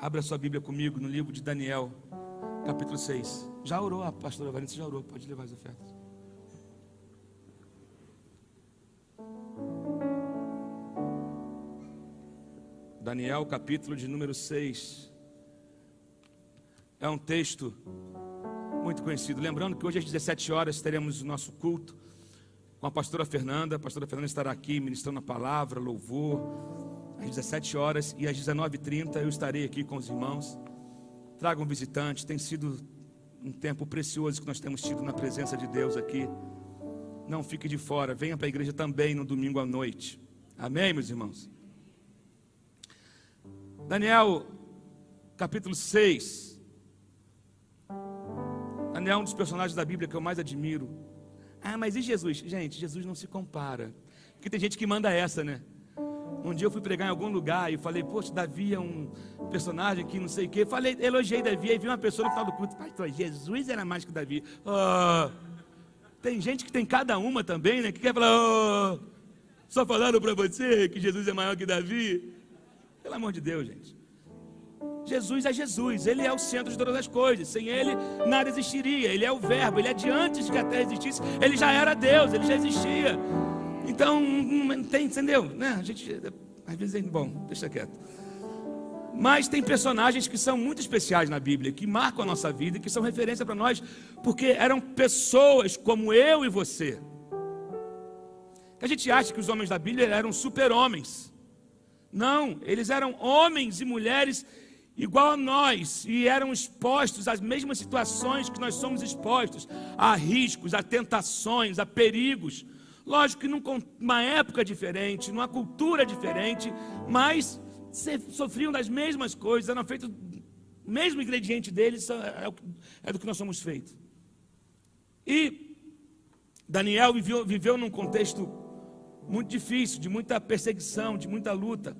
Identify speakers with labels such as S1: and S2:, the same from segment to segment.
S1: Abra sua Bíblia comigo no livro de Daniel, capítulo 6. Já orou, a pastora Valência já orou, pode levar as ofertas. Daniel, capítulo de número 6. É um texto muito conhecido. Lembrando que hoje às 17 horas teremos o nosso culto com a pastora Fernanda. A pastora Fernanda estará aqui ministrando a palavra, louvor, às 17 horas. E às 19h30 eu estarei aqui com os irmãos. Tragam visitantes. Tem sido um tempo precioso que nós temos tido na presença de Deus aqui. Não fique de fora. Venha para a igreja também no domingo à noite. Amém, meus irmãos? Daniel, capítulo 6. Daniel é um dos personagens da Bíblia que eu mais admiro. Ah, mas e Jesus? Gente, Jesus não se compara. Porque tem gente que manda essa, né? Um dia eu fui pregar em algum lugar e falei, poxa, Davi é um personagem que não sei o quê. Falei, elogiei Davi, aí vi uma pessoa no final do culto, pastor, Jesus era mais que Davi. Oh, tem gente que tem cada uma também, né? Que quer falar, só falaram para você que Jesus é maior que Davi. Pelo amor de Deus, gente. Jesus é Jesus, Ele é o centro de todas as coisas. Sem Ele, nada existiria. Ele é o verbo, Ele é de antes que a terra existisse. Ele já era Deus, Ele já existia. Então, não tem, entendeu? Né? A gente, às vezes, bom, deixa quieto. Mas tem personagens que são muito especiais na Bíblia, que marcam a nossa vida, que são referência para nós, porque eram pessoas como eu e você. A gente acha que os homens da Bíblia eram super-homens. Não, eles eram homens e mulheres igual a nós, e eram expostos às mesmas situações que nós somos expostos, a riscos, a tentações, a perigos. Lógico que numa época diferente, numa cultura diferente, mas sofriam das mesmas coisas, eram feitos, o mesmo ingrediente deles é do que nós somos feitos. E Daniel viveu num contexto muito difícil, de muita perseguição, de muita luta,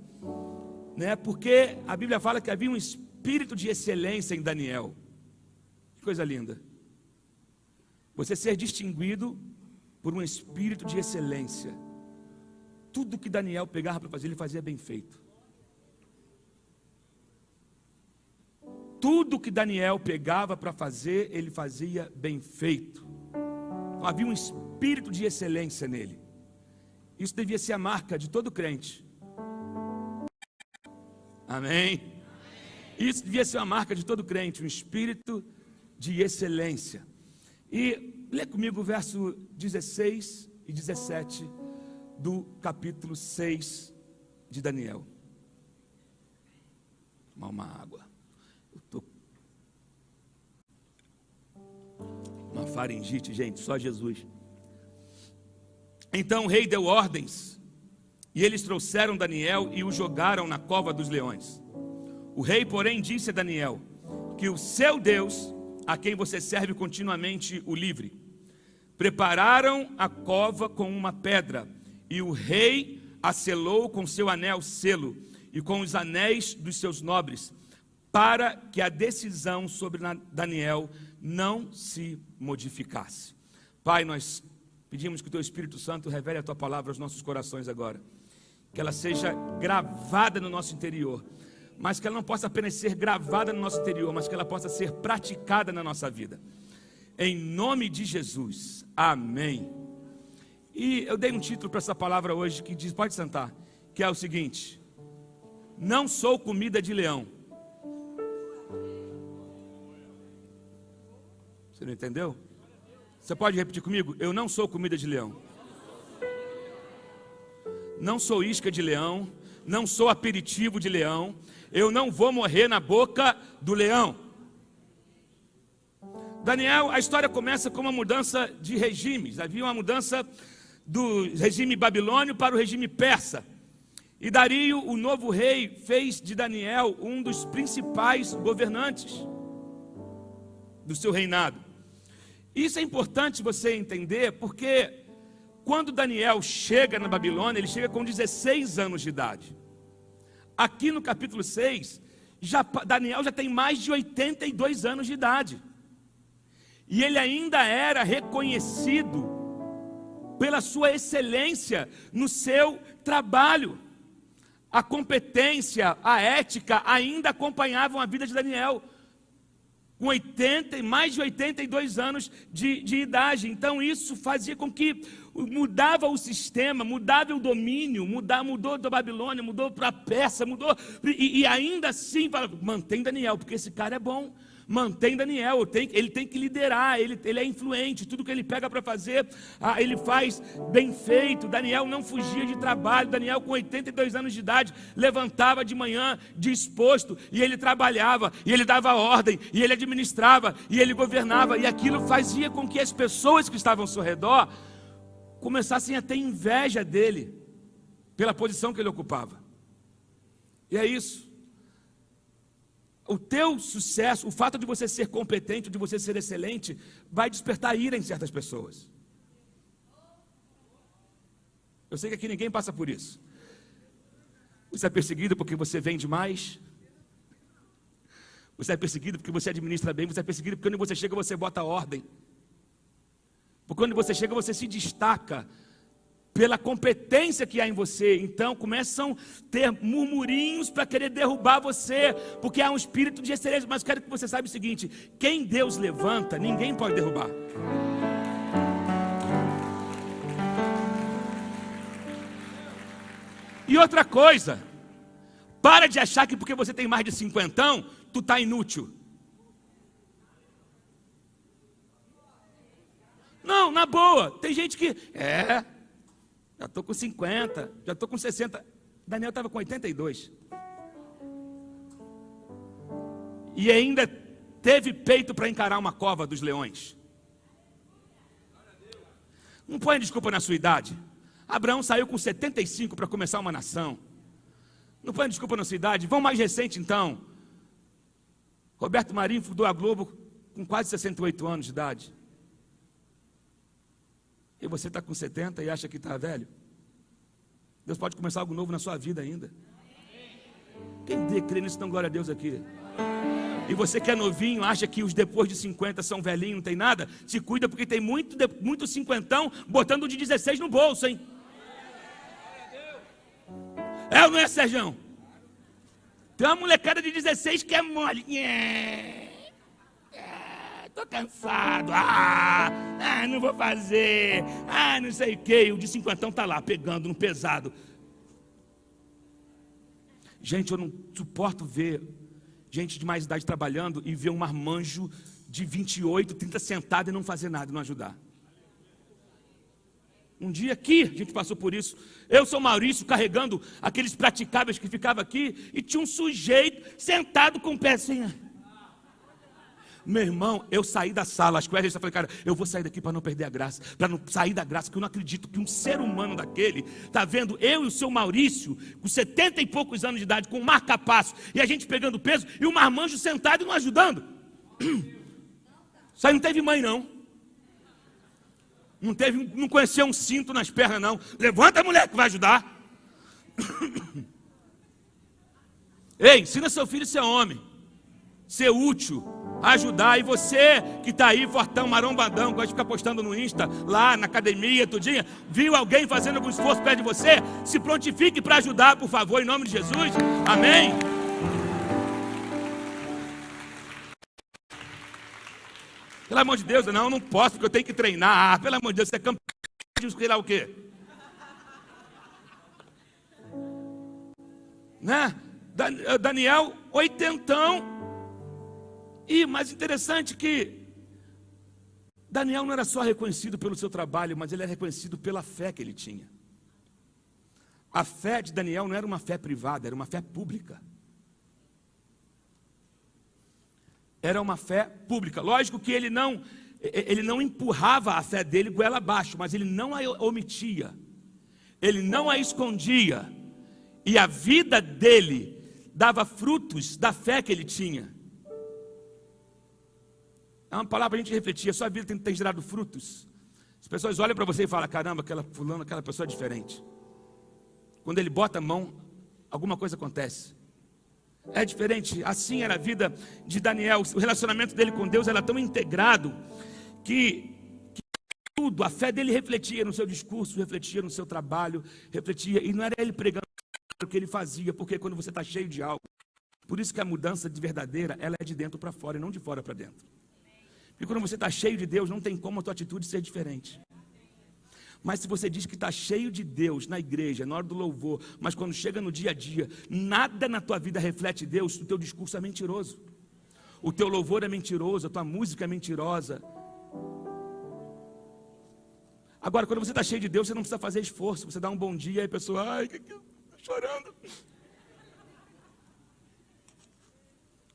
S1: né? Porque a Bíblia fala que havia um espírito de excelência em Daniel. Que coisa linda. Você ser distinguido por um espírito de excelência. Tudo que Daniel pegava para fazer, ele fazia bem feito. Tudo que Daniel pegava para fazer, ele fazia bem feito. Então, havia um espírito de excelência nele. Isso devia ser a marca de todo crente. Amém? Isso devia ser a marca de todo crente, um espírito de excelência. E lê comigo o verso 16 e 17 do capítulo 6 de Daniel. Tomar uma água. Uma faringite, gente, só Jesus. Então o rei deu ordens, e eles trouxeram Daniel e o jogaram na cova dos leões. O rei, porém, disse a Daniel, que o seu Deus, a quem você serve continuamente, o livre. Prepararam a cova com uma pedra, e o rei a selou com seu anel selo, e com os anéis dos seus nobres, para que a decisão sobre Daniel não se modificasse. Pai, nós pedimos que o Teu Espírito Santo revele a Tua palavra aos nossos corações agora. Que ela seja gravada no nosso interior. Mas que ela não possa apenas ser gravada no nosso interior, mas que ela possa ser praticada na nossa vida. Em nome de Jesus. Amém. E eu dei um título para essa palavra hoje que diz, pode sentar, que é o seguinte: não sou comida de leão. Você não entendeu? Você pode repetir comigo? Eu não sou comida de leão. Não sou isca de leão. Não sou aperitivo de leão. Eu não vou morrer na boca do leão. Daniel, a história começa com uma mudança de regimes. Havia uma mudança do regime babilônio para o regime persa. E Dario, o novo rei, fez de Daniel um dos principais governantes do seu reinado. Isso é importante você entender, porque quando Daniel chega na Babilônia, ele chega com 16 anos de idade. Aqui no capítulo 6, Daniel já tem mais de 82 anos de idade. E ele ainda era reconhecido pela sua excelência no seu trabalho. a competência, a ética ainda acompanhavam a vida de Daniel, com mais de 82 anos de idade. Então isso fazia com que mudava o sistema, mudava o domínio, mudou da Babilônia, mudou para a Pérsia, mudou, e ainda assim, mantém Daniel, porque esse cara é bom. Mantém Daniel, ele tem que liderar, ele é influente, tudo que ele pega para fazer, ele faz bem feito. Daniel não fugia de trabalho. Daniel, com 82 anos de idade, levantava de manhã disposto, e ele trabalhava, e ele dava ordem, e ele administrava, e ele governava, e aquilo fazia com que as pessoas que estavam ao seu redor começassem a ter inveja dele, pela posição que ele ocupava. E é isso. O teu sucesso, o fato de você ser competente, de você ser excelente, vai despertar ira em certas pessoas. Eu sei que aqui ninguém passa por isso. Você é perseguido porque você vende mais. Você é perseguido porque você administra bem. Você é perseguido porque quando você chega, você bota ordem. Porque quando você chega, você se destaca pela competência que há em você. Então começam a ter murmurinhos para querer derrubar você, porque há um espírito de excelência. Mas quero que você saiba o seguinte: quem Deus levanta, ninguém pode derrubar. E outra coisa, para de achar que porque você tem mais de 50, tu está inútil. Não, na boa, tem gente que já estou com 50, já estou com 60. Daniel estava com 82. E ainda teve peito para encarar uma cova dos leões. Não põe desculpa na sua idade. Abraão saiu com 75 para começar uma nação. Não põe desculpa na sua idade. Vão mais recente então. Roberto Marinho fundou a Globo com quase 68 anos de idade. E você está com 70 e acha que está velho? Deus pode começar algo novo na sua vida ainda. Quem crê nisso, então glória a Deus aqui. E você que é novinho, acha que os depois de 50 são velhinhos, não tem nada? Se cuida, porque tem muito cinquentão botando o de 16 no bolso, hein? É ou não é, Sérgio? Tem uma molecada de 16 que é mole. Estou cansado, não vou fazer, não sei o que. O de 50 está lá, pegando no pesado. Gente, eu não suporto ver gente de mais idade trabalhando e ver um marmanjo de 28, 30 sentado e não fazer nada, não ajudar. Um dia aqui, a gente passou por isso. Eu sou Maurício, carregando aqueles praticáveis que ficava aqui, e tinha um sujeito sentado com o pé assim. Meu irmão, eu saí da sala, acho que eu falei, cara, eu vou sair daqui para não perder a graça, para não sair da graça, porque eu não acredito que um ser humano daquele está vendo eu e o seu Maurício, com 70 e poucos anos de idade, com um marca-passo, e a gente pegando peso, e o marmanjo sentado e não ajudando. Isso aí não teve mãe, não. Não conheceu um cinto nas pernas, não. Levanta a mulher que vai ajudar. Ei, ensina seu filho a ser homem, ser útil, ajudar. E você que está aí, fortão, marombadão, gosta de ficar postando no Insta, lá na academia, tudinho, viu alguém fazendo algum esforço perto de você? Se prontifique para ajudar, por favor, em nome de Jesus. Amém? Pelo amor de Deus, não posso, porque eu tenho que treinar. Pelo amor de Deus, você é campeão de sei lá o quê? Né? Daniel, 80. E mais interessante que Daniel não era só reconhecido pelo seu trabalho, mas ele era reconhecido pela fé que ele tinha. A fé de Daniel não era uma fé privada, era uma fé pública. Era uma fé pública. Lógico que ele não empurrava a fé dele goela abaixo, mas ele não a omitia, ele não a escondia, e a vida dele dava frutos da fé que ele tinha. É uma palavra para a gente refletir. A sua vida tem gerado frutos. As pessoas olham para você e falam, caramba, aquela pessoa é diferente. Quando ele bota a mão, alguma coisa acontece. É diferente. Assim era a vida de Daniel. O relacionamento dele com Deus era tão integrado que tudo, a fé dele refletia no seu discurso, refletia no seu trabalho, refletia, e não era ele pregando o que ele fazia, porque quando você está cheio de algo, por isso que a mudança de verdadeira, ela é de dentro para fora e não de fora para dentro. Porque quando você está cheio de Deus, não tem como a tua atitude ser diferente. Mas se você diz que está cheio de Deus na igreja, na hora do louvor, mas quando chega no dia a dia, nada na tua vida reflete Deus, o teu discurso é mentiroso. O teu louvor é mentiroso, a tua música é mentirosa. Agora, quando você está cheio de Deus, você não precisa fazer esforço. Você dá um bom dia e a pessoa, ai, que estou chorando.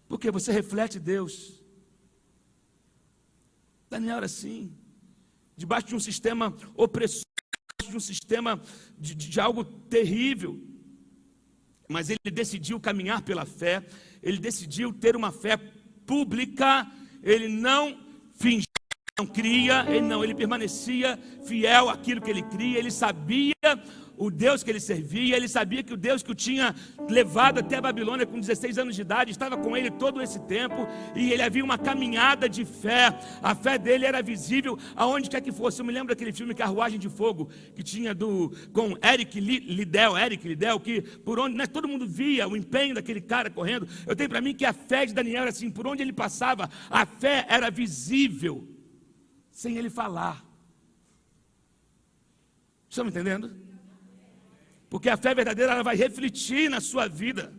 S1: Porque você reflete Deus. Daniel era assim, debaixo de um sistema opressor, de um sistema de algo terrível. Mas ele decidiu caminhar pela fé, ele decidiu ter uma fé pública, ele não fingia, não cria, ele permanecia fiel àquilo que ele cria, ele sabia o Deus que ele servia, ele sabia que o Deus que o tinha levado até a Babilônia com 16 anos de idade, estava com ele todo esse tempo, e ele havia uma caminhada de fé, a fé dele era visível aonde quer que fosse. Eu me lembro daquele filme Carruagem de Fogo, que tinha com Eric Liddell, que por onde, né, todo mundo via o empenho daquele cara correndo. Eu tenho para mim que a fé de Daniel era assim, por onde ele passava, a fé era visível, sem ele falar. Estão me entendendo? Porque a fé verdadeira, ela vai refletir na sua vida.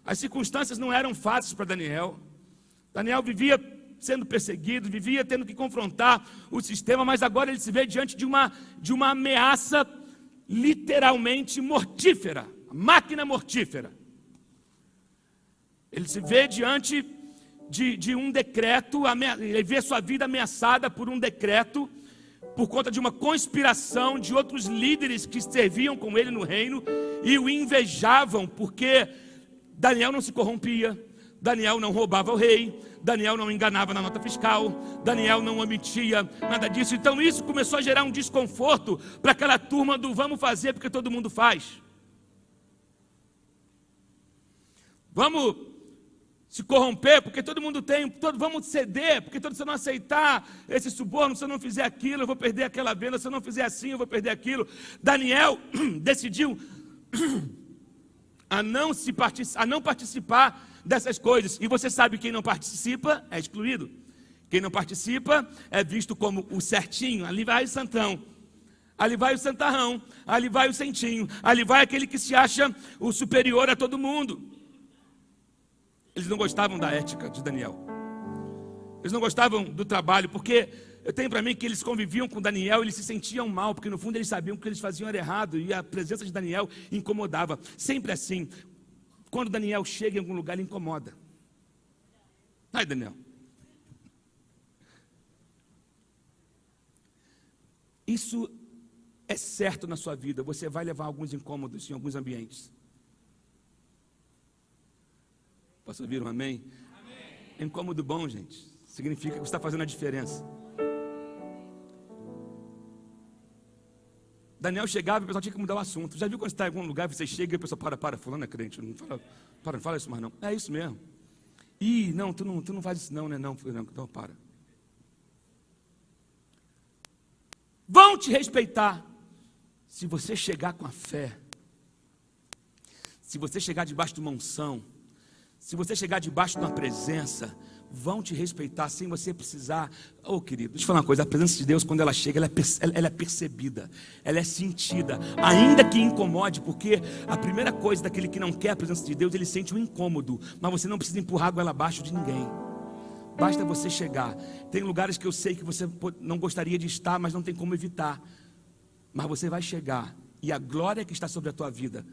S1: As circunstâncias não eram fáceis para Daniel. Daniel vivia sendo perseguido, vivia tendo que confrontar o sistema, mas agora ele se vê diante de uma ameaça literalmente mortífera, máquina mortífera. Ele se vê diante de um decreto, ele vê sua vida ameaçada por um decreto, por conta de uma conspiração de outros líderes que serviam com ele no reino e o invejavam, porque Daniel não se corrompia, Daniel não roubava o rei, Daniel não enganava na nota fiscal, Daniel não omitia nada disso. Então isso começou a gerar um desconforto para aquela turma do vamos fazer porque todo mundo faz. Vamos se corromper, porque todo mundo tem, vamos ceder, porque se eu não aceitar esse suborno, se eu não fizer aquilo, eu vou perder aquela venda, se eu não fizer assim, eu vou perder aquilo. Daniel decidiu a não participar dessas coisas, e você sabe que quem não participa é excluído, quem não participa é visto como o certinho, ali vai o santão, ali vai o santarrão, ali vai o centinho, ali vai aquele que se acha o superior a todo mundo. Eles não gostavam da ética de Daniel. Eles não gostavam do trabalho, porque eu tenho para mim que eles conviviam com Daniel, eles se sentiam mal, porque no fundo eles sabiam que eles faziam era errado, e a presença de Daniel incomodava. Sempre assim, quando Daniel chega em algum lugar, ele incomoda. Ai, Daniel. Isso é certo na sua vida, você vai levar alguns incômodos em alguns ambientes. Posso ouvir um amém? Amém. É incômodo bom, gente. Significa que você está fazendo a diferença. Daniel chegava e o pessoal tinha que mudar o assunto. Já viu quando você está em algum lugar, você chega e a pessoa para, fulano é crente. Não fala isso mais não. É isso mesmo. Ih, não, tu não faz isso não, né? Não, então para. Vão te respeitar. Se você chegar com a fé, se você chegar debaixo de uma unção, se você chegar debaixo de uma presença, vão te respeitar sem você precisar. Oh, querido, deixa eu falar uma coisa. A presença de Deus, quando ela chega, ela é percebida, ela é sentida, ainda que incomode, porque a primeira coisa daquele que não quer a presença de Deus, ele sente um incômodo, mas você não precisa empurrar a goela abaixo de ninguém. Basta você chegar. Tem lugares que eu sei que você não gostaria de estar, mas não tem como evitar. Mas você vai chegar, e a glória que está sobre a tua vida,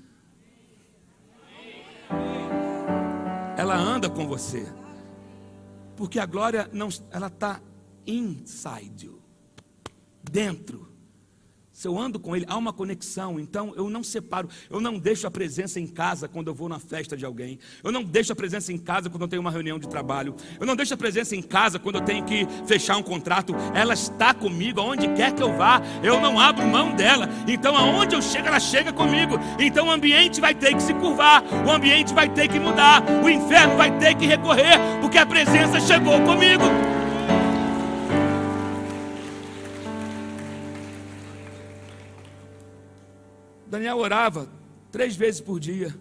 S1: ela anda com você, porque a glória não, ela está inside you, dentro. Se eu ando com ele, há uma conexão. Então eu não separo, eu não deixo a presença em casa quando eu vou na festa de alguém, eu não deixo a presença em casa quando eu tenho uma reunião de trabalho, eu não deixo a presença em casa quando eu tenho que fechar um contrato. Ela está comigo aonde quer que eu vá, eu não abro mão dela. Então aonde eu chego, ela chega comigo. Então o ambiente vai ter que se curvar, o ambiente vai ter que mudar, o inferno vai ter que recorrer, porque a presença chegou comigo. Daniel orava 3 vezes por dia.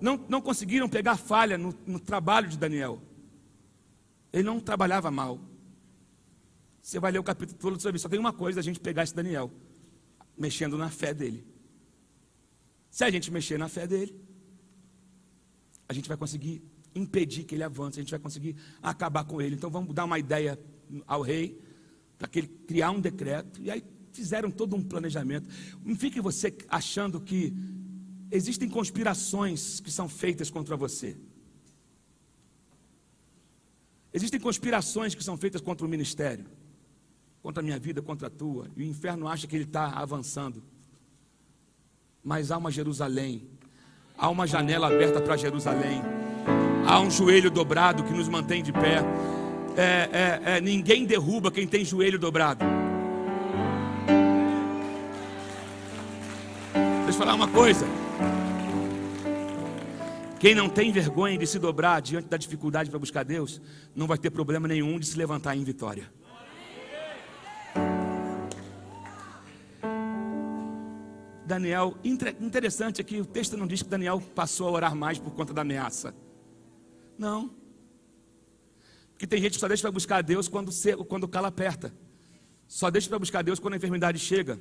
S1: Não conseguiram pegar falha no trabalho de Daniel. Ele não trabalhava mal. Você vai ler o capítulo todo, você vai ver, só tem uma coisa: a gente pegar esse Daniel, mexendo na fé dele. Se a gente mexer na fé dele, a gente vai conseguir impedir que ele avance, a gente vai conseguir acabar com ele. Então vamos dar uma ideia ao rei, para que ele criar um decreto. E aí fizeram todo um planejamento. Não fique você achando que existem conspirações que são feitas contra você. Existem conspirações que são feitas contra o ministério, contra a minha vida, contra a tua. E o inferno acha que ele está avançando. Mas há uma Jerusalém, há uma janela aberta para Jerusalém, há um joelho dobrado que nos mantém de pé. Ninguém derruba quem tem joelho dobrado. Deixa eu falar uma coisa: quem não tem vergonha de se dobrar diante da dificuldade para buscar Deus, não vai ter problema nenhum de se levantar em vitória. Daniel, interessante aqui, o texto não diz que Daniel passou a orar mais por conta da ameaça. Não. Porque tem gente que só deixa para buscar Deus quando o calo aperta. Só deixa para buscar Deus quando a enfermidade chega.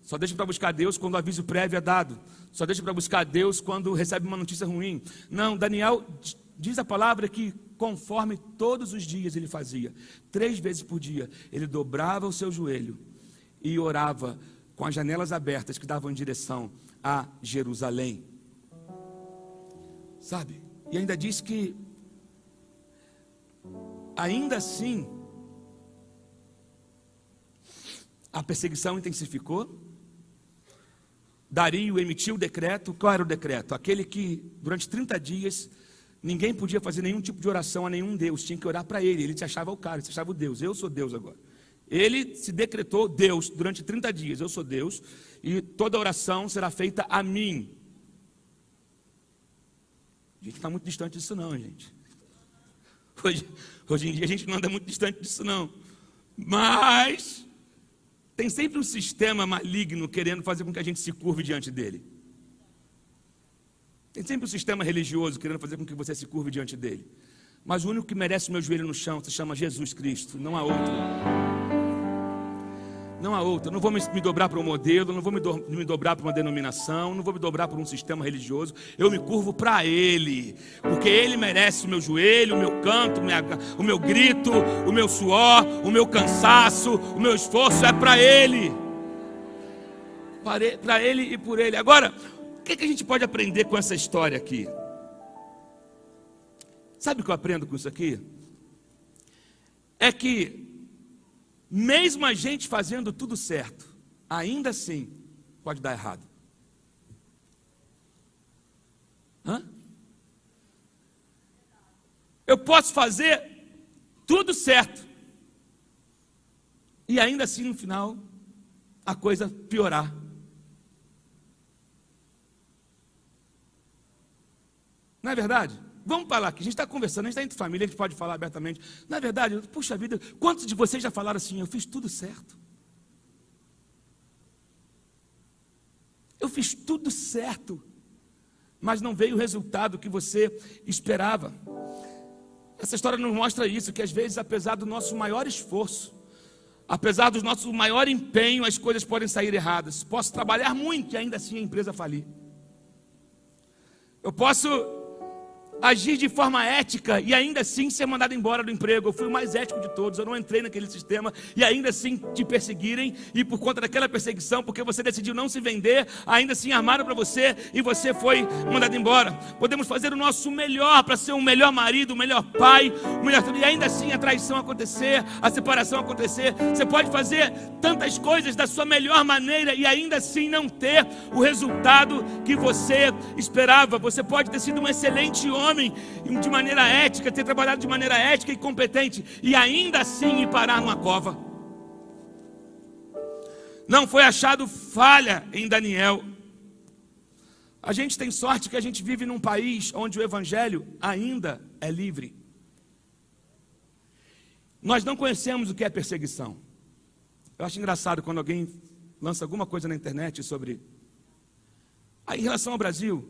S1: Só deixa para buscar Deus quando o aviso prévio é dado. Só deixa para buscar Deus quando recebe uma notícia ruim. Não, Daniel, diz a palavra que conforme todos os dias ele fazia, 3 vezes por dia, ele dobrava o seu joelho e orava com as janelas abertas que davam em direção a Jerusalém. Sabe? E ainda diz que, ainda assim, a perseguição intensificou. Dario emitiu o decreto. Qual era o decreto? Aquele que durante 30 dias ninguém podia fazer nenhum tipo de oração a nenhum Deus, tinha que orar para ele. Ele se achava o cara, ele se achava o Deus. Eu sou Deus agora. Ele se decretou Deus durante 30 dias. Eu sou Deus e toda oração será feita a mim. A gente não está muito distante disso não, gente. Hoje em dia a gente não anda muito distante disso não. Mas tem sempre um sistema maligno querendo fazer com que a gente se curve diante dele. Tem sempre um sistema religioso querendo fazer com que você se curve diante dele. Mas o único que merece o meu joelho no chão se chama Jesus Cristo, não há outro. Não há outra. Não vou me dobrar para um modelo, não vou me dobrar para uma denominação, não vou me dobrar para um sistema religioso. Eu me curvo para Ele, porque Ele merece o meu joelho, o meu canto, o meu grito, o meu suor, o meu cansaço, o meu esforço é para Ele. Para Ele e por Ele. Agora, o que a gente pode aprender com essa história aqui? Sabe o que eu aprendo com isso aqui? É que mesmo a gente fazendo tudo certo, ainda assim pode dar errado. Eu posso fazer tudo certo e ainda assim no final a coisa piorar. Não é verdade? Vamos falar aqui, a gente está conversando, a gente está entre família, a gente pode falar abertamente. Na verdade, puxa vida, quantos de vocês já falaram assim: eu fiz tudo certo? Eu fiz tudo certo, mas não veio o resultado que você esperava. Essa história nos mostra isso, que às vezes, apesar do nosso maior esforço, apesar do nosso maior empenho, as coisas podem sair erradas. Posso trabalhar muito e ainda assim a empresa falir. Eu posso agir de forma ética e ainda assim ser mandado embora do emprego. Eu fui o mais ético de todos, eu não entrei naquele sistema e ainda assim te perseguirem, e por conta daquela perseguição, porque você decidiu não se vender, ainda assim armaram para você e você foi mandado embora. Podemos fazer o nosso melhor para ser um melhor marido, um melhor pai, e ainda assim a traição acontecer, a separação acontecer. Você pode fazer tantas coisas da sua melhor maneira e ainda assim não ter o resultado que você esperava. Você pode ter sido um excelente homem de maneira ética, ter trabalhado de maneira ética e competente, e ainda assim ir parar numa cova. Não foi achado falha em Daniel. A gente tem sorte que a gente vive num país onde o evangelho ainda é livre. Nós não conhecemos o que é perseguição. Eu acho engraçado quando alguém lança alguma coisa na internet sobre Aí, em relação ao Brasil,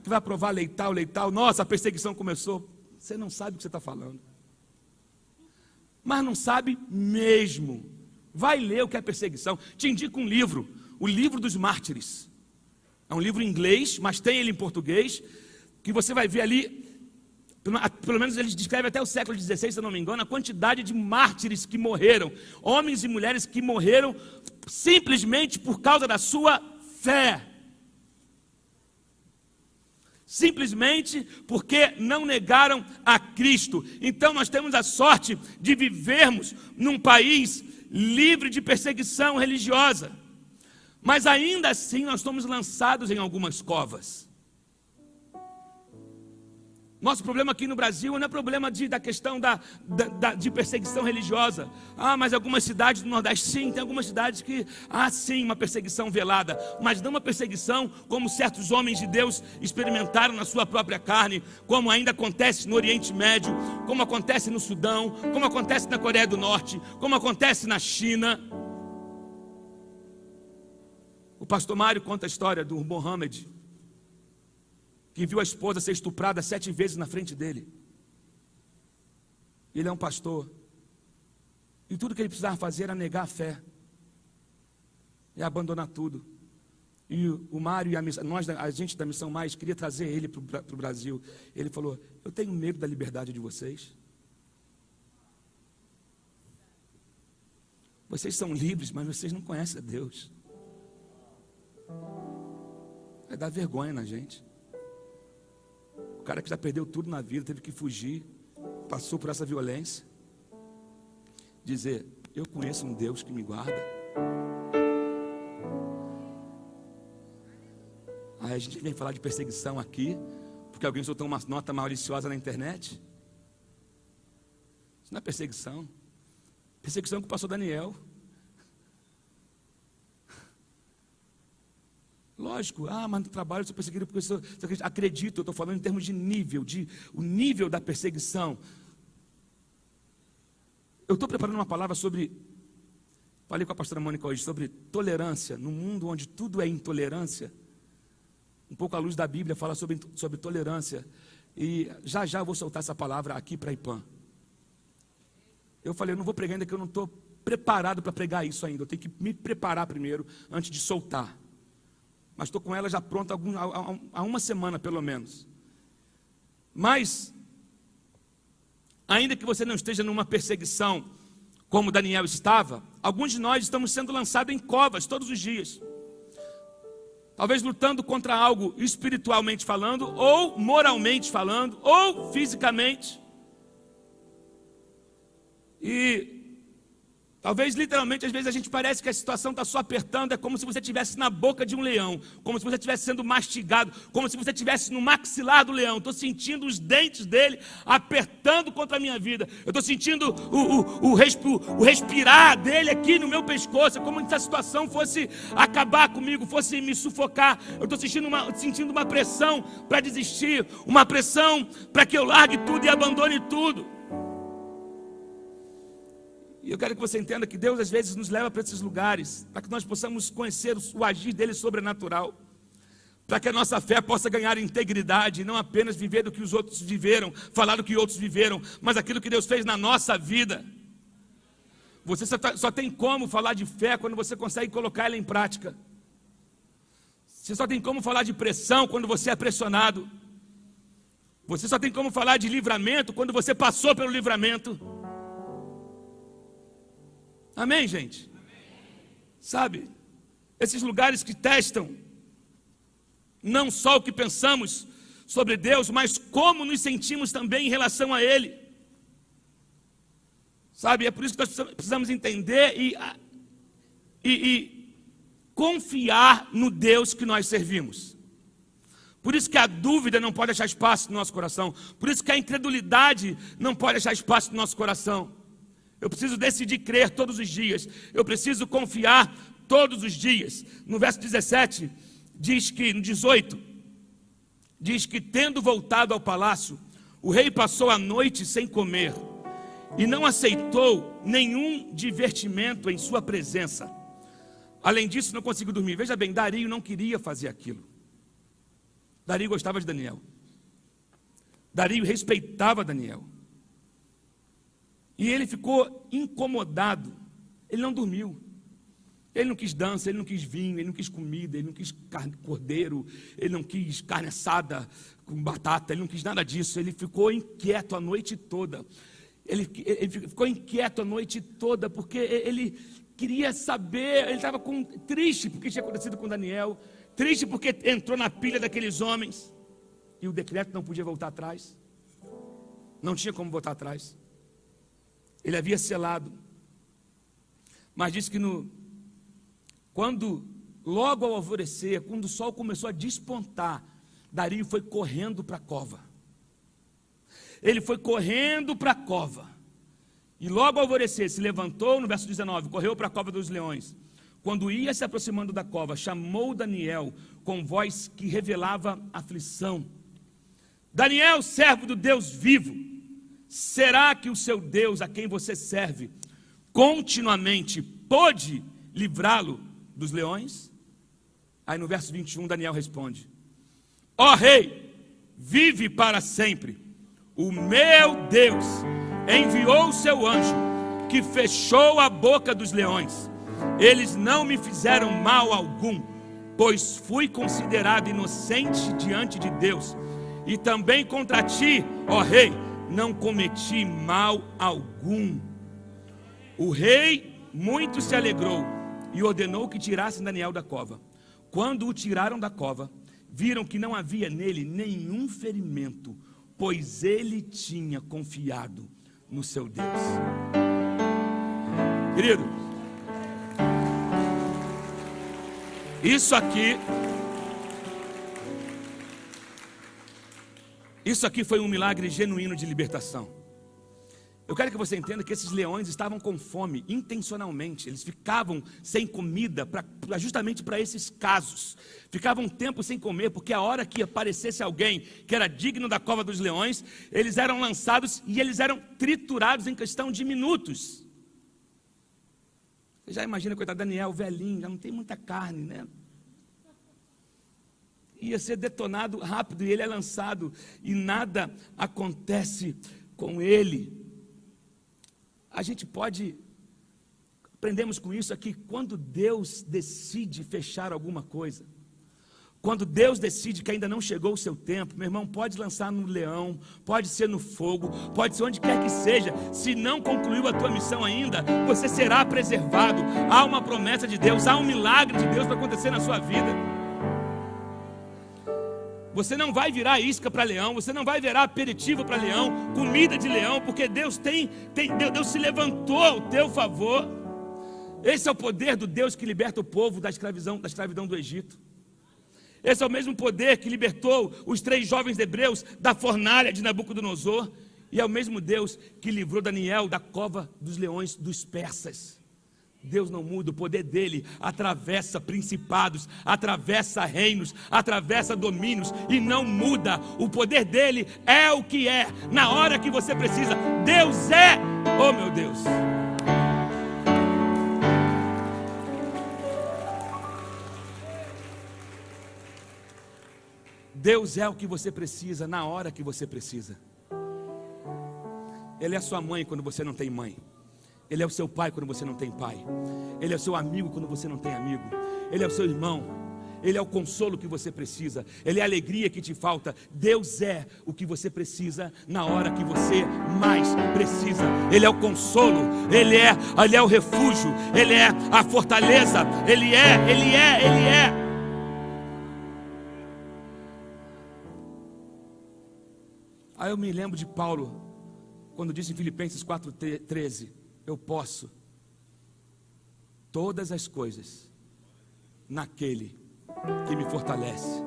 S1: que vai aprovar lei tal, nossa, a perseguição começou. Você não sabe o que você está falando. Mas não sabe mesmo. Vai ler o que é perseguição. Te indico um livro, o Livro dos Mártires. É um livro em inglês, mas tem ele em português, que você vai ver ali, pelo menos ele descreve até o século XVI, se eu não me engano, a quantidade de mártires que morreram, homens e mulheres que morreram simplesmente por causa da sua fé. Simplesmente porque não negaram a Cristo. Então nós temos a sorte de vivermos num país livre de perseguição religiosa. Mas ainda assim nós somos lançados em algumas covas. Nosso problema aqui no Brasil não é problema da questão de perseguição religiosa. Mas algumas cidades do Nordeste, sim, tem algumas cidades que sim, uma perseguição velada. Mas não uma perseguição como certos homens de Deus experimentaram na sua própria carne, como ainda acontece no Oriente Médio, como acontece no Sudão, como acontece na Coreia do Norte, como acontece na China. O pastor Mário conta a história do Mohammed, que viu a esposa ser estuprada 7 vezes na frente dele. Ele é um pastor. E tudo que ele precisava fazer era negar a fé. E abandonar tudo. E o Mário e a gente da Missão Mais queria trazer ele para o Brasil. Ele falou: eu tenho medo da liberdade de vocês. Vocês são livres, mas vocês não conhecem a Deus. Vai dar vergonha na gente. O cara que já perdeu tudo na vida, teve que fugir, passou por essa violência. Dizer: eu conheço um Deus que me guarda. Aí a gente vem falar de perseguição aqui, porque alguém soltou uma nota maliciosa na internet. Isso não é perseguição. Perseguição que passou Daniel. Lógico, mas no trabalho eu sou perseguido porque eu acredito, eu estou falando em termos de nível, o nível da perseguição. Eu estou preparando uma palavra falei com a pastora Mônica hoje, sobre tolerância, num mundo onde tudo é intolerância. Um pouco à luz da Bíblia fala sobre tolerância. E já eu vou soltar essa palavra aqui para IPAM. Eu falei, eu não vou pregar ainda, que eu não estou preparado para pregar isso ainda. Eu tenho que me preparar primeiro, antes de soltar. Mas estou com ela já pronta há uma semana pelo menos. Mas, ainda que você não esteja numa perseguição como Daniel estava, alguns de nós estamos sendo lançados em covas todos os dias. Talvez lutando contra algo espiritualmente falando, ou moralmente falando, ou fisicamente. E talvez literalmente, às vezes a gente parece que a situação está só apertando, é como se você estivesse na boca de um leão, como se você estivesse sendo mastigado, como se você estivesse no maxilar do leão. Estou sentindo os dentes dele apertando contra a minha vida. Eu estou sentindo o respirar dele aqui no meu pescoço, é como se a situação fosse acabar comigo, fosse me sufocar. Eu estou sentindo uma pressão para desistir, uma pressão para que eu largue tudo e abandone tudo. E eu quero que você entenda que Deus às vezes nos leva para esses lugares, para que nós possamos conhecer o agir dele sobrenatural, para que a nossa fé possa ganhar integridade, e não apenas viver do que os outros viveram, falar do que outros viveram, mas aquilo que Deus fez na nossa vida. Você só tem como falar de fé quando você consegue colocar ela em prática. Você só tem como falar de pressão quando você é pressionado. Você só tem como falar de livramento quando você passou pelo livramento. Amém, gente? Amém. Sabe, esses lugares que testam não só o que pensamos sobre Deus, mas como nos sentimos também em relação a Ele. Sabe, é por isso que nós precisamos entender e confiar no Deus que nós servimos. Por isso que a dúvida não pode achar espaço no nosso coração. Por isso que a incredulidade não pode achar espaço no nosso coração. Eu preciso decidir crer todos os dias. Eu preciso confiar todos os dias. No verso 17, no 18, diz que tendo voltado ao palácio, o rei passou a noite sem comer e não aceitou nenhum divertimento em sua presença. Além disso, não conseguiu dormir. Veja bem, Dario não queria fazer aquilo. Dario gostava de Daniel. Dario respeitava Daniel. E ele ficou incomodado. Ele não dormiu. Ele não quis dança, ele não quis vinho, ele não quis comida, ele não quis carne, cordeiro, ele não quis carne assada com batata, ele não quis nada disso. Ele ficou inquieto a noite toda. Ele ficou inquieto a noite toda, porque ele queria saber, ele estava triste porque tinha acontecido com Daniel, triste porque entrou na pilha daqueles homens, e o decreto não podia voltar atrás, não tinha como voltar atrás, ele havia selado, mas disse que quando logo ao alvorecer, quando o sol começou a despontar, Dario foi correndo para a cova, ele foi correndo para a cova, e logo ao alvorecer se levantou, no verso 19, correu para a cova dos leões. Quando ia se aproximando da cova, chamou Daniel com voz que revelava aflição. Daniel, servo do Deus vivo, será que o seu Deus, a quem você serve, continuamente pôde livrá-lo dos leões? Aí no verso 21, Daniel responde: ó rei, vive para sempre. O meu Deus enviou o seu anjo, que fechou a boca dos leões. Eles não me fizeram mal algum, pois fui considerado inocente diante de Deus. E também contra ti, ó rei, não cometi mal algum. O rei muito se alegrou e ordenou que tirassem Daniel da cova. Quando o tiraram da cova, viram que não havia nele nenhum ferimento, pois ele tinha confiado no seu Deus. Querido, isso aqui foi um milagre genuíno de libertação. Eu quero que você entenda que esses leões estavam com fome intencionalmente. Eles ficavam sem comida justamente para esses casos. Ficavam um tempo sem comer, porque a hora que aparecesse alguém que era digno da cova dos leões, eles eram lançados e eles eram triturados em questão de minutos. Você já imagina, coitado, Daniel, velhinho, já não tem muita carne, né? Ia ser detonado rápido e ele é lançado e nada acontece com ele. A gente aprendemos com isso aqui, quando Deus decide fechar alguma coisa, quando Deus decide que ainda não chegou o seu tempo, meu irmão, pode lançar no leão, pode ser no fogo, pode ser onde quer que seja, se não concluiu a tua missão ainda, você será preservado. Há uma promessa de Deus, há um milagre de Deus para acontecer na sua vida. Você não vai virar isca para leão, você não vai virar aperitivo para leão, comida de leão, porque Deus Deus se levantou ao teu favor. Esse é o poder do Deus que liberta o povo da escravidão do Egito. Esse é o mesmo poder que libertou os 3 jovens hebreus da fornalha de Nabucodonosor, e é o mesmo Deus que livrou Daniel da cova dos leões dos persas. Deus não muda, o poder dele atravessa principados, atravessa reinos, atravessa domínios e não muda. O poder dele é o que é, na hora que você precisa. Deus é, oh meu Deus. Deus é o que você precisa, na hora que você precisa. Ele é a sua mãe quando você não tem mãe. Ele é o seu pai quando você não tem pai. Ele é o seu amigo quando você não tem amigo. Ele é o seu irmão. Ele é o consolo que você precisa. Ele é a alegria que te falta. Deus é o que você precisa na hora que você mais precisa. Ele é o consolo. Ele é o refúgio. Ele é a fortaleza. Ele é. Aí eu me lembro de Paulo, quando disse em Filipenses 4,13: eu posso todas as coisas naquele que me fortalece.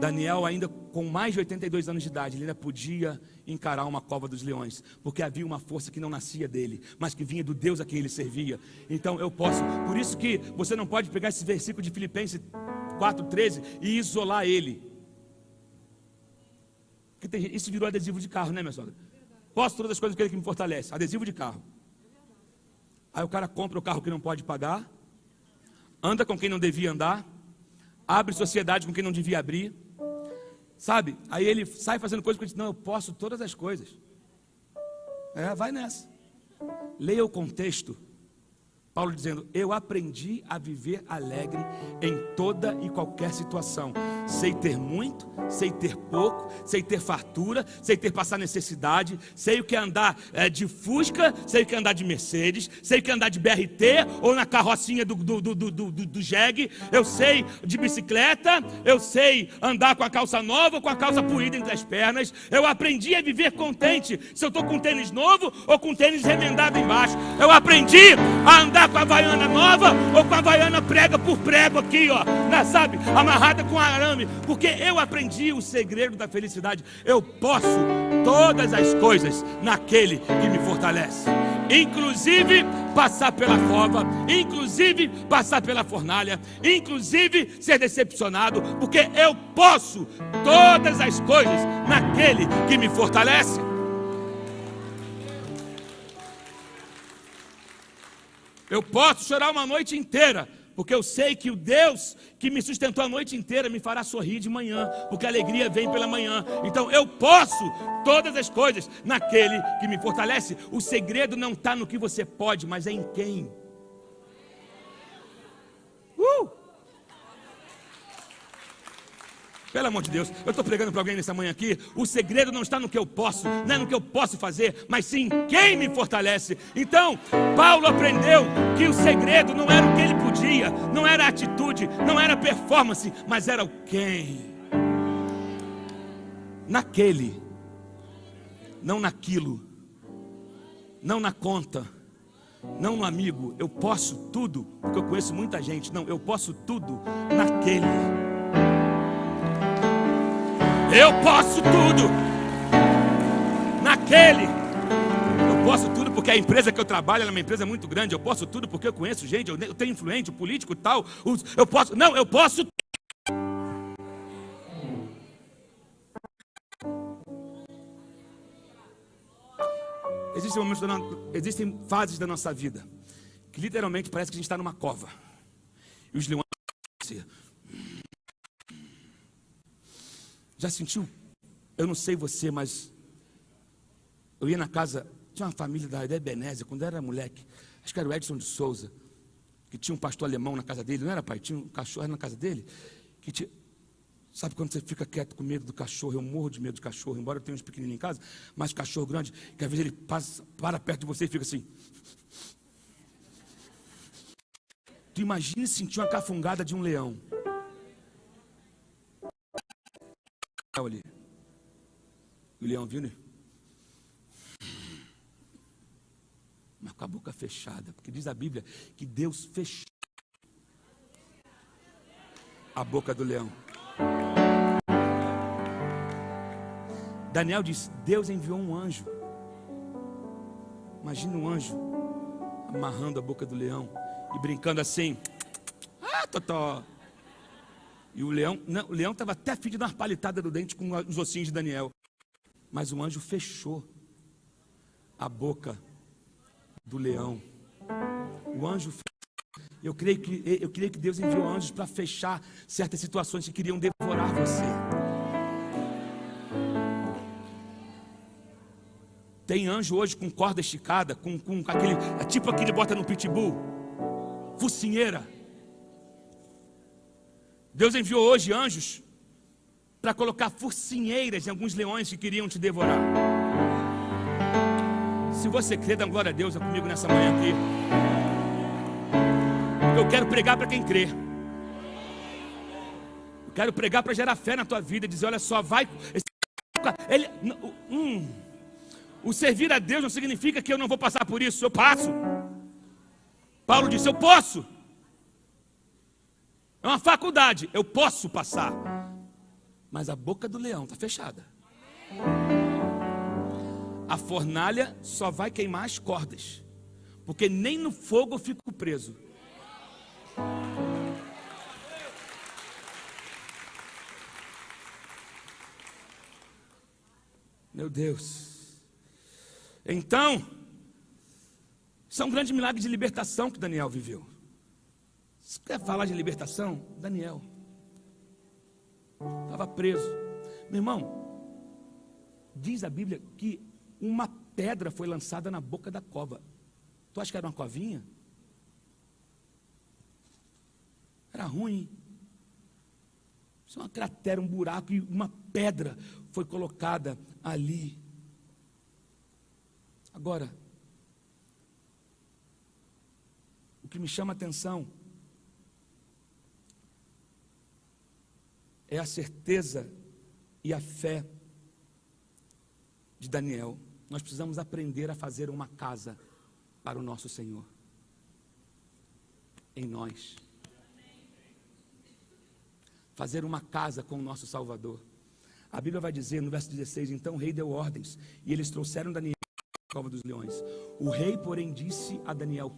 S1: Daniel, ainda com mais de 82 anos de idade, ele ainda podia encarar uma cova dos leões, porque havia uma força que não nascia dele, mas que vinha do Deus a quem ele servia. Então eu posso. Por isso que você não pode pegar esse versículo de Filipenses 4,13 e isolar ele. Porque isso virou adesivo de carro, né, minha sogra? Posso todas as coisas naquele que me fortalece. Adesivo de carro. Aí o cara compra o carro que não pode pagar, anda com quem não devia andar, abre sociedade com quem não devia abrir, Sabe? Aí ele sai fazendo coisas que ele diz, não, eu posso todas as coisas. Vai nessa. Leia o contexto. Paulo dizendo, eu aprendi a viver alegre em toda e qualquer situação. Sei ter muito, sei ter pouco, sei ter fartura, sei ter passar necessidade, sei o que é andar de Fusca, sei o que é andar de Mercedes, sei o que é andar de BRT ou na carrocinha do jegue, eu sei de bicicleta, eu sei andar com a calça nova ou com a calça poída entre as pernas. Eu aprendi a viver contente, se eu estou com tênis novo ou com tênis remendado embaixo. Eu aprendi a andar com a havaiana nova ou com a havaiana prega por prego aqui, ó, sabe, amarrada com arame, porque eu aprendi o segredo da felicidade. Eu posso todas as coisas naquele que me fortalece, inclusive passar pela cova, inclusive passar pela fornalha, inclusive ser decepcionado, porque eu posso todas as coisas naquele que me fortalece. Eu posso chorar uma noite inteira, porque eu sei que o Deus que me sustentou a noite inteira me fará sorrir de manhã, porque a alegria vem pela manhã. Então eu posso todas as coisas naquele que me fortalece. O segredo não está no que você pode, mas é em quem. Pelo amor de Deus, eu estou pregando para alguém nessa manhã aqui. O segredo não está no que eu posso, não é no que eu posso fazer, mas sim quem me fortalece. Então, Paulo aprendeu que o segredo não era o que ele podia, não era a atitude, não era a performance, mas era o quem. Naquele, não naquilo, não na conta, não no amigo. Eu posso tudo, porque eu conheço muita gente. Não, eu posso tudo naquele. Eu posso tudo naquele. Eu posso tudo porque a empresa que eu trabalho é uma empresa muito grande. Eu posso tudo porque eu conheço gente, eu tenho influente, político e tal. Eu posso, não, eu posso. Existem fases da nossa vida que literalmente parece que a gente está numa cova. E os leões. Já sentiu? Eu não sei você, mas eu ia na casa, tinha uma família da Ebenezer, quando eu era moleque, acho que era o Edson de Souza, que tinha um pastor alemão na casa dele, não era, pai? Tinha um cachorro na casa dele, que tinha, sabe quando você fica quieto com medo do cachorro? Eu morro de medo de cachorro, embora eu tenha uns pequenininhos em casa, mas cachorro grande, que às vezes ele para perto de você e fica assim. Tu imagina sentir uma cafungada de um leão. Ali. O leão viu, né? Mas com a boca fechada, porque diz a Bíblia que Deus fechou a boca do leão. Daniel diz, Deus enviou um anjo. Imagina um anjo amarrando a boca do leão e brincando assim. Totó. E o leão estava até a fim de dar uma palitada no dente com os ossinhos de Daniel. Mas o anjo fechou a boca do leão. O anjo fechou. Eu creio que Deus enviou anjos para fechar certas situações que queriam devorar você. Tem anjo hoje com corda esticada, com aquele, tipo aquele bota no pitbull, focinheira. Deus enviou hoje anjos para colocar focinheiras em alguns leões que queriam te devorar. Se você crê, dá glória a Deus comigo nessa manhã aqui. Eu quero pregar para quem crê. Eu quero pregar para gerar fé na tua vida, dizer, olha só, vai. O servir a Deus não significa que eu não vou passar por isso, eu passo. Paulo disse, eu posso. É uma faculdade, eu posso passar. Mas a boca do leão está fechada. A fornalha só vai queimar as cordas, porque nem no fogo eu fico preso. Meu Deus. Então, isso é um grande milagre de libertação que Daniel viveu. Você quer falar de libertação? Daniel estava preso. Meu irmão, diz a Bíblia que uma pedra foi lançada na boca da cova. Tu acha que era uma covinha? Era ruim. Isso é uma cratera, um buraco, e uma pedra foi colocada ali. Agora, o que me chama a atenção é a certeza e a fé de Daniel. Nós precisamos aprender a fazer uma casa para o nosso Senhor, em nós. Fazer uma casa com o nosso Salvador. A Bíblia vai dizer no verso 16: então o rei deu ordens, e eles trouxeram Daniel à cova dos leões. O rei, porém, disse a Daniel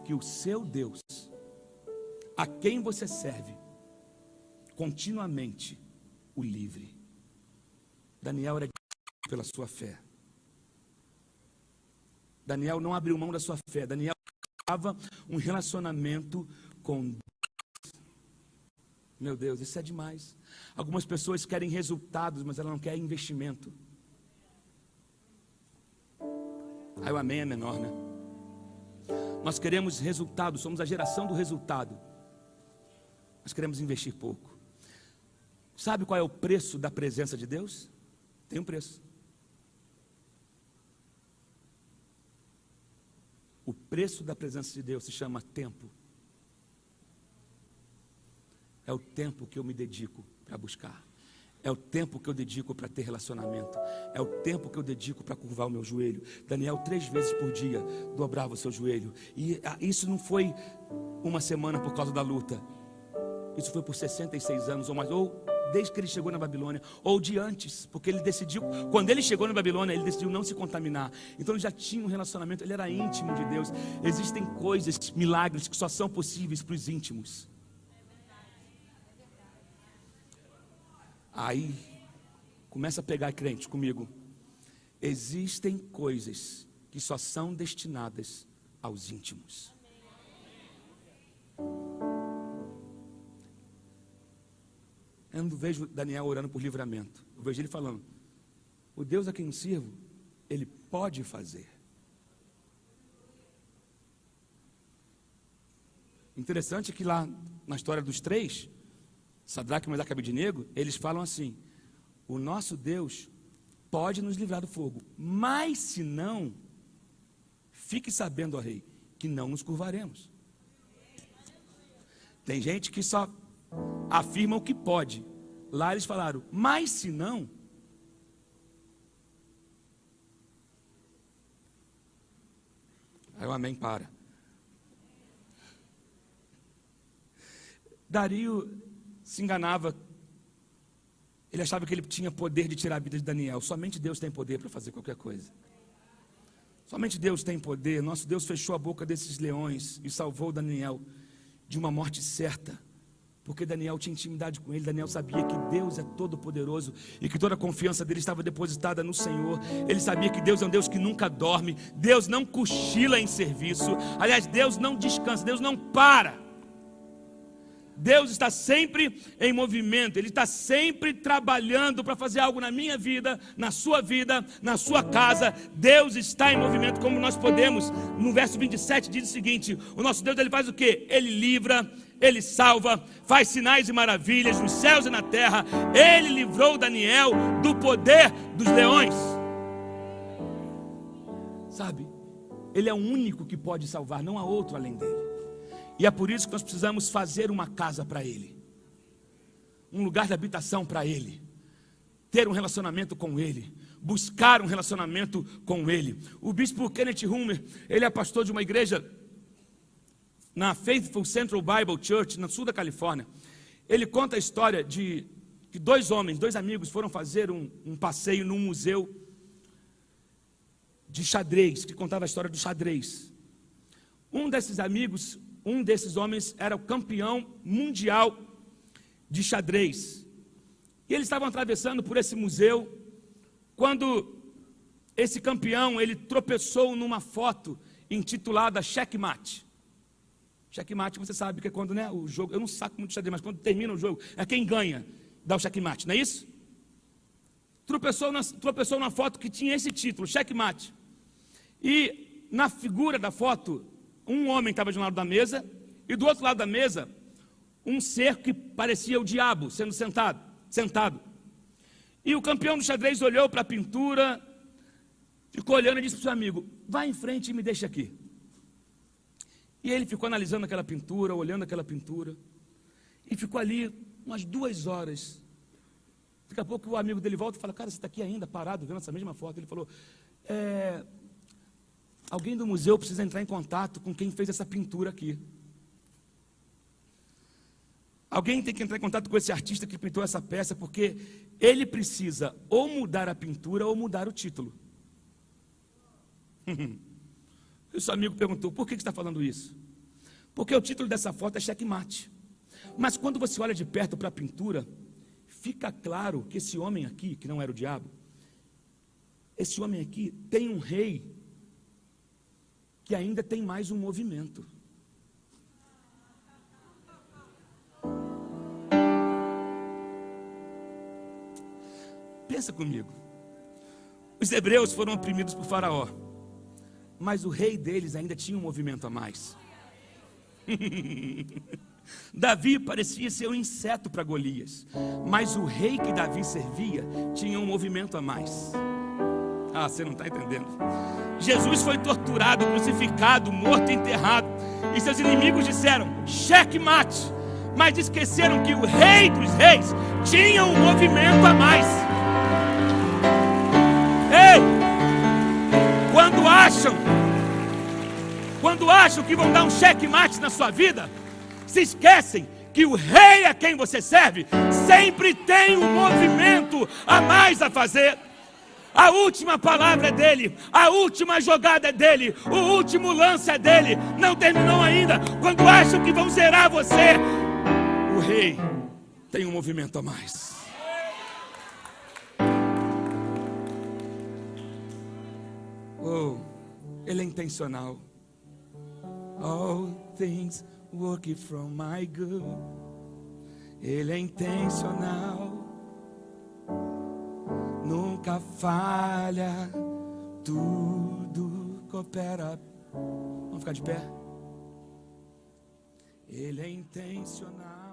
S1: que o seu Deus, a quem você serve, continuamente o livre. Daniel era pela sua fé. Daniel não abriu mão da sua fé. Daniel estava um relacionamento com Deus. Meu Deus, isso é demais. Algumas pessoas querem resultados, mas ela não quer investimento. Aí o amém é menor, né? Nós queremos resultado, somos a geração do resultado. Nós queremos investir pouco. Sabe qual é o preço da presença de Deus? Tem um preço. O preço da presença de Deus se chama tempo. É o tempo que eu me dedico para buscar. É o tempo que eu dedico para ter relacionamento. É o tempo que eu dedico para curvar o meu joelho. Daniel 3 vezes por dia dobrava o seu joelho. E isso não foi uma semana por causa da luta. Isso foi por 66 anos ou mais, ou desde que ele chegou na Babilônia, ou de antes, porque ele decidiu, quando ele chegou na Babilônia, ele decidiu não se contaminar. Então ele já tinha um relacionamento, ele era íntimo de Deus. Existem coisas, milagres que só são possíveis para os íntimos. Aí, começa a pegar crente comigo. Existem coisas que só são destinadas aos íntimos. Eu não vejo Daniel orando por livramento. Eu vejo ele falando: o Deus a quem eu sirvo, Ele pode fazer. Interessante que lá na história dos 3, Sadraque, Mesaque e Abednego, eles falam assim: o nosso Deus pode nos livrar do fogo, mas se não, fique sabendo, ó rei, que não nos curvaremos. Tem gente que só afirma o que pode. Lá eles falaram: mas se não, aí o amém para. Dario se enganava. Ele achava que ele tinha poder de tirar a vida de Daniel. Somente Deus tem poder para fazer qualquer coisa. Somente Deus tem poder. Nosso Deus fechou a boca desses leões e salvou Daniel de uma morte certa, porque Daniel tinha intimidade com ele. Daniel sabia que Deus é todo poderoso e que toda a confiança dele estava depositada no Senhor. Ele sabia que Deus é um Deus que nunca dorme. Deus não cochila em serviço. Aliás, Deus não descansa, Deus não para. Deus está sempre em movimento. Ele está sempre trabalhando para fazer algo na minha vida, na sua casa. Deus está em movimento. Como nós podemos, no verso 27 diz o seguinte: o nosso Deus, Ele faz o quê? Ele livra, Ele salva, faz sinais e maravilhas nos céus e na terra. Ele livrou Daniel do poder dos leões. Sabe, Ele é o único que pode salvar, não há outro além dele. E é por isso que nós precisamos fazer uma casa para Ele, um lugar de habitação para Ele, ter um relacionamento com Ele, buscar um relacionamento com Ele. O bispo Kenneth Hummer, ele é pastor de uma igreja na Faithful Central Bible Church, no sul da Califórnia. Ele conta a história de que dois amigos foram fazer um passeio num museu de xadrez, que contava a história do xadrez. Um desses homens era o campeão mundial de xadrez. E eles estavam atravessando por esse museu, quando esse campeão, ele tropeçou numa foto intitulada Checkmate. Checkmate, você sabe que é quando, né, o jogo, eu não saco muito xadrez, mas quando termina o jogo, é quem ganha, dá o checkmate, não é isso? tropeçou na foto que tinha esse título, Checkmate. E na figura da foto, um homem estava de um lado da mesa, e do outro lado da mesa, um ser que parecia o diabo, sendo sentado. E o campeão do xadrez olhou para a pintura, ficou olhando e disse para o seu amigo: vai em frente e me deixa aqui. E ele ficou analisando aquela pintura, olhando aquela pintura, e ficou ali umas 2 horas. Daqui a pouco o amigo dele volta e fala: cara, você está aqui ainda, parado, vendo essa mesma foto? Ele falou: alguém do museu precisa entrar em contato com quem fez essa pintura aqui. Alguém tem que entrar em contato com esse artista que pintou essa peça, porque ele precisa ou mudar a pintura ou mudar o título. E o seu amigo perguntou: por que você está falando isso? Porque o título dessa foto é Checkmate. Mas quando você olha de perto para a pintura, fica claro que esse homem aqui, que não era o diabo, esse homem aqui tem um rei que ainda tem mais um movimento. Pensa comigo. Os hebreus foram oprimidos por Faraó, mas o rei deles ainda tinha um movimento a mais. Davi parecia ser um inseto para Golias, mas o rei que Davi servia tinha um movimento a mais. Ah, você não está entendendo. Jesus foi torturado, crucificado, morto e enterrado, e seus inimigos disseram: checkmate, mas esqueceram que o rei dos reis tinha um movimento a mais. Ei, quando acham que vão dar um checkmate na sua vida, se esquecem que o rei a quem você serve sempre tem um movimento a mais a fazer. A última palavra é dele, a última jogada é dele, o último lance é dele. Não terminou ainda. Quando acham que vão zerar você, o rei tem um movimento a mais. Oh, ele é intencional. All things working from my good. Ele é intencional. Nunca falha, tudo coopera. Vamos ficar de pé? Ele é intencional.